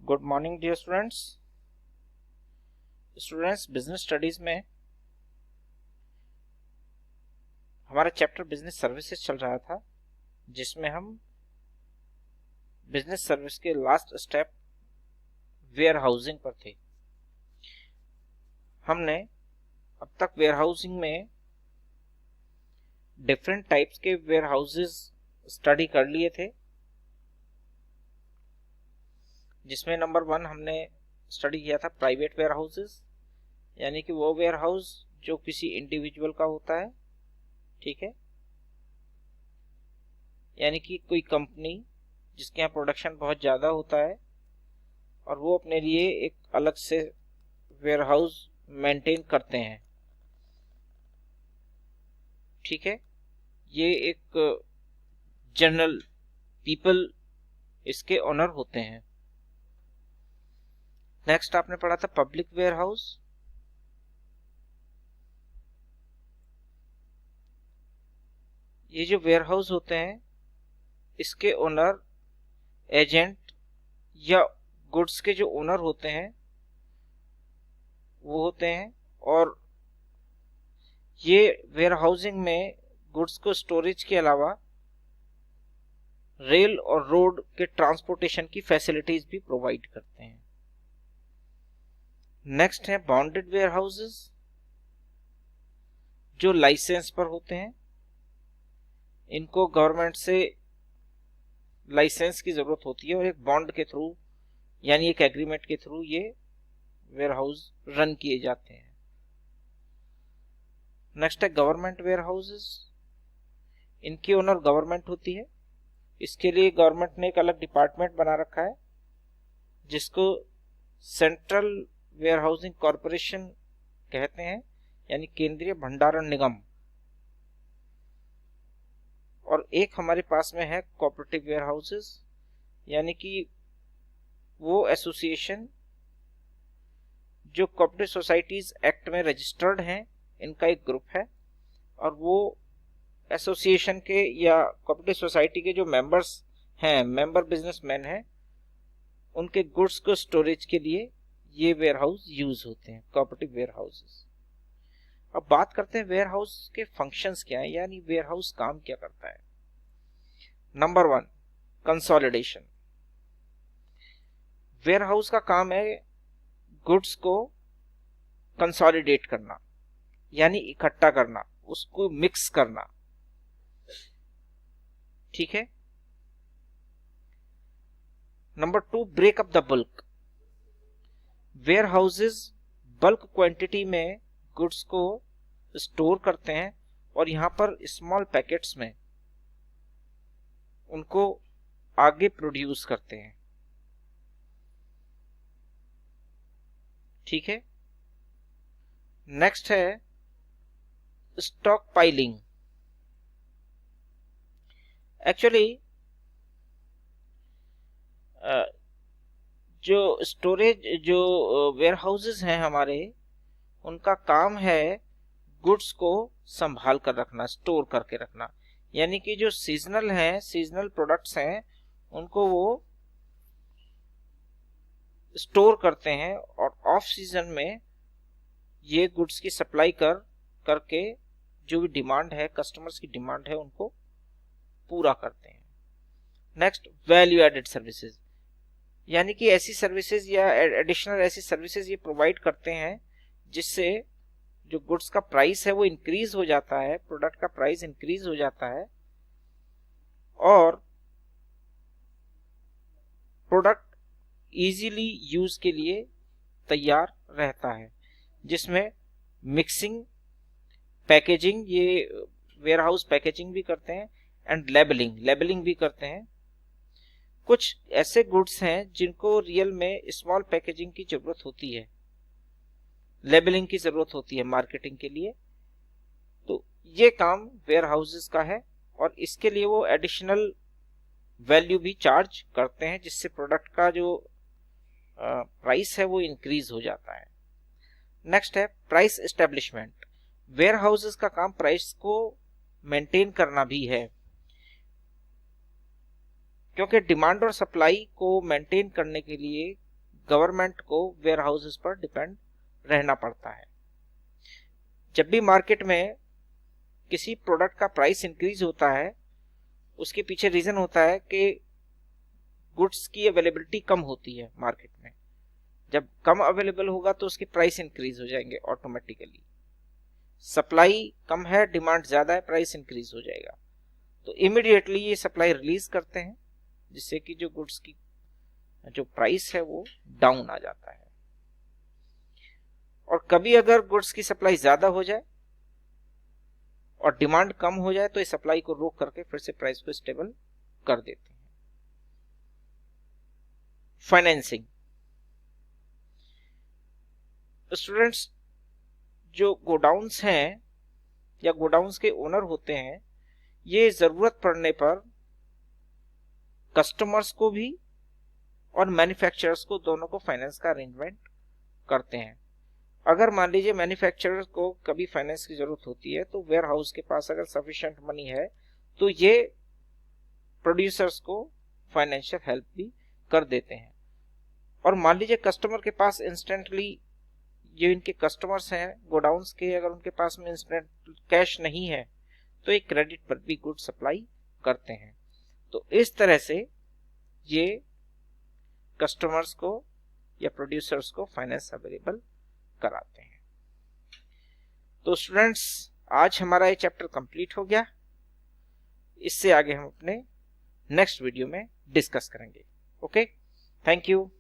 Good morning dear students business studies में हमारा chapter business services चल रहा था, जिसमें हम बिजनेस सर्विस के लास्ट स्टेप वेयर हाउसिंग पर थे। हमने अब तक वेयर हाउसिंग में डिफरेंट टाइप्स के वेयर हाउसेज स्टडी कर लिए थे, जिसमें नंबर 1 हमने स्टडी किया था प्राइवेट वेयर हाउसेज, यानी कि वो वेयर हाउस जो किसी इंडिविजुअल का होता है। ठीक है, यानी कि कोई कंपनी जिसके यहाँ प्रोडक्शन बहुत ज़्यादा होता है और वो अपने लिए एक अलग से वेयर हाउस मेंटेन करते हैं। ठीक है, ये एक जनरल पीपल इसके ओनर होते हैं। नेक्स्ट आपने पढ़ा था पब्लिक वेयर हाउस। ये जो वेयर हाउस होते हैं इसके ओनर एजेंट या गुड्स के जो ओनर होते हैं वो होते हैं, और ये वेयर हाउसिंग में गुड्स को स्टोरेज के अलावा रेल और रोड के ट्रांसपोर्टेशन की फैसिलिटीज भी प्रोवाइड करते हैं। नेक्स्ट है बॉन्डेड वेयर हाउसेस, जो लाइसेंस पर होते हैं। इनको गवर्नमेंट से लाइसेंस की जरूरत होती है और एक बॉन्ड के थ्रू यानी एक एग्रीमेंट के थ्रू ये वेयर हाउस रन किए जाते हैं। नेक्स्ट है गवर्नमेंट वेयर हाउसेस। इनकी ओनर गवर्नमेंट होती है। इसके लिए गवर्नमेंट ने एक अलग डिपार्टमेंट बना रखा है जिसको सेंट्रल वेयर हाउसिंग कॉरपोरेशन कहते हैं, यानी केंद्रीय भंडारण निगम। और एक हमारे पास में है कोऑपरेटिव वेयर हाउसेस, यानी कि वो एसोसिएशन जो कोऑपरेटिव सोसाइटीज एक्ट में रजिस्टर्ड हैं, इनका एक ग्रुप है। और वो एसोसिएशन के या कोऑपरेटिव सोसाइटी के जो मेंबर्स हैं, मेंबर बिजनेसमैन हैं, उनके गुड्स को स्टोरेज के लिए ये वेयर हाउस यूज होते हैं, कोऑपरेटिव वेयर हाउसेस। अब बात करते हैं वेयर हाउस के फंक्शंस क्या है, यानी वेयर हाउस काम क्या करता है। Number 1 consolidation. वेयर हाउस का काम है गुड्स को कंसोलिडेट करना, यानी इकट्ठा करना, उसको मिक्स करना। ठीक है। Number 2 break up the bulk. Warehouses bulk quantity में गुड्स को स्टोर करते हैं और यहां पर स्मॉल पैकेट्स में उनको आगे प्रोड्यूस करते हैं। ठीक है। नेक्स्ट है स्टॉक पाइलिंग। एक्चुअली जो स्टोरेज जो वेयर हाउसेस हैं हमारे, उनका काम है गुड्स को संभाल कर रखना, स्टोर करके रखना। यानी कि जो सीजनल हैं, सीजनल प्रोडक्ट्स हैं, उनको वो स्टोर करते हैं और ऑफ सीजन में ये गुड्स की सप्लाई करके जो भी डिमांड है, कस्टमर्स की डिमांड है, उनको पूरा करते हैं। नेक्स्ट वैल्यू एडेड सर्विसेज, यानी कि ऐसी सर्विसेज या एडिशनल ऐसी सर्विसेज ये प्रोवाइड करते हैं जिससे जो गुड्स का प्राइस है वो इंक्रीज हो जाता है, प्रोडक्ट का प्राइस इंक्रीज हो जाता है और प्रोडक्ट इजीली यूज के लिए तैयार रहता है, जिसमें मिक्सिंग, पैकेजिंग, ये वेयर हाउस पैकेजिंग भी करते हैं एंड लेबलिंग भी करते हैं। कुछ ऐसे गुड्स हैं जिनको रियल में स्मॉल पैकेजिंग की जरूरत होती है, लेबलिंग की जरूरत होती है मार्केटिंग के लिए। तो ये काम वेयर हाउसेस का है और इसके लिए वो एडिशनल वैल्यू भी चार्ज करते हैं, जिससे प्रोडक्ट का जो प्राइस है वो इंक्रीज हो जाता है। नेक्स्ट है प्राइस एस्टेब्लिशमेंट। वेयर हाउसेस का काम प्राइस को मेंटेन करना भी है, क्योंकि डिमांड और सप्लाई को मेंटेन करने के लिए गवर्नमेंट को वेयर हाउसेस पर डिपेंड रहना पड़ता है। जब भी मार्केट में किसी प्रोडक्ट का प्राइस इंक्रीज होता है, उसके पीछे रीजन होता है कि गुड्स की अवेलेबिलिटी कम होती है मार्केट में। जब कम अवेलेबल होगा तो उसकी प्राइस इंक्रीज हो जाएंगे ऑटोमेटिकली। सप्लाई कम है, डिमांड ज्यादा है, प्राइस इंक्रीज हो जाएगा। तो इमीडिएटली ये सप्लाई रिलीज करते हैं, जिससे कि जो गुड्स की जो प्राइस है वो डाउन आ जाता है। और कभी अगर गुड्स की सप्लाई ज्यादा हो जाए और डिमांड कम हो जाए तो इस सप्लाई को रोक करके फिर से प्राइस को स्टेबल कर देते हैं। फाइनेंसिंग। स्टूडेंट्स, जो गोडाउन्स हैं या गोडाउन्स के ओनर होते हैं, ये जरूरत पड़ने पर कस्टमर्स को भी और मैन्युफैक्चरर्स को, दोनों को फाइनेंस का अरेंजमेंट करते हैं। अगर मान लीजिए मैन्युफैक्चरर्स को कभी फाइनेंस की जरूरत होती है तो वेयर हाउस के पास अगर सफिशिएंट मनी है तो ये प्रोड्यूसर्स को फाइनेंशियल हेल्प भी कर देते हैं। और मान लीजिए कस्टमर के पास इंस्टेंटली, जो इनके कस्टमर्स हैं गोडाउन्स के, अगर उनके पास में इंस्टेंट कैश नहीं है तो एक क्रेडिट पर भी गुड सप्लाई करते हैं। तो इस तरह से ये कस्टमर्स को या प्रोड्यूसर्स को फाइनेंस अवेलेबल कराते हैं। तो स्टूडेंट्स, आज हमारा ये चैप्टर कंप्लीट हो गया। इससे आगे हम अपने नेक्स्ट वीडियो में डिस्कस करेंगे। Okay, thank you.